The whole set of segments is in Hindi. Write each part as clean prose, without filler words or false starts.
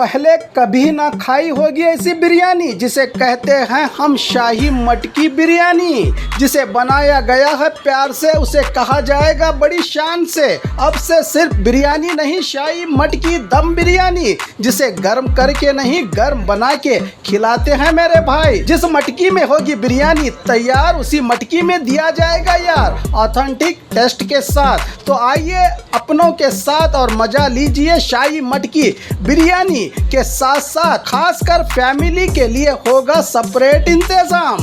पहले कभी ना खाई होगी ऐसी बिरयानी जिसे कहते हैं हम शाही मटकी बिरयानी, जिसे बनाया गया है प्यार से, उसे कहा जाएगा बड़ी शान से। अब से सिर्फ बिरयानी नहीं, शाही मटकी दम बिरयानी, जिसे गर्म करके नहीं गर्म बना के खिलाते हैं मेरे भाई। जिस मटकी में होगी बिरयानी तैयार, उसी मटकी में दिया जाएगा यार ऑथेंटिक टेस्ट के साथ। तो आइए अपनों के साथ और मजा लीजिए शाही मटकी बिरयानी के साथ साथ खासकर फैमिली के लिए होगा सेपरेट इंतजाम।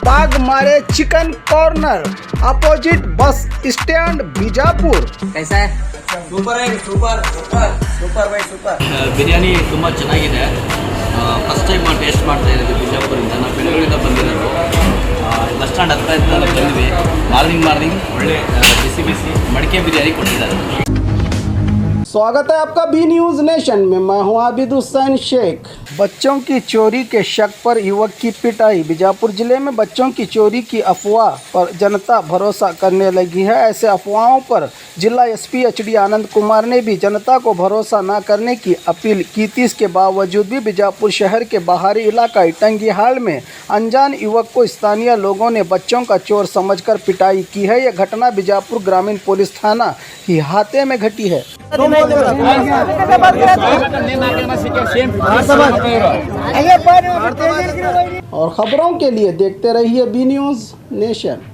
बाग मारे chicken corner, opposite bus stand Bijapur. कैसा है? ಸೂಪರ್ ಆಗಿ super super super by super biryani ತುಂಬ ಚೆನ್ನಾಗಿದೆ. ಫಸ್ಟ್ ಟೈಮ್ ಟೇಸ್ಟ್ ಮಾಡ್ತಾ ಇದ್ದೀವಿ ಬಿಜಾಪುರಿಂದ. ನಾವು ಬೆಂಗಳೂರಿಂದ ಬಂದಿರೋದು. ಬಸ್ ಸ್ಟ್ಯಾಂಡ್ ಹತ್ರ ಇದ್ದ ಬಂದ್ವಿ. ಮಾರ್ನಿಂಗ್ ಒಳ್ಳೆ ಬಿಸಿ ಮಡಿಕೆ ಬಿರಿಯಾನಿ ಕೊಟ್ಟಿದ್ದಾರೆ. स्वागत है आपका बी न्यूज़ नेशन में। मैं हूं आबिद हुसैन शेख। बच्चों की चोरी के शक पर युवक की पिटाई। बीजापुर जिले में बच्चों की चोरी की अफवाह पर जनता भरोसा करने लगी है। ऐसे अफवाहों पर जिला एसपी HD आनंद कुमार ने भी जनता को भरोसा न करने की अपील की थी। इसके बावजूद भी बीजापुर शहर के बाहरी इलाका टंगीहाल में अनजान युवक को स्थानीय लोगों ने बच्चों का चोर समझकर पिटाई की है। यह घटना बीजापुर ग्रामीण पुलिस थाना की हाते में घटी है। और खबरों के लिए देखते रहिए बी न्यूज़ नेशन।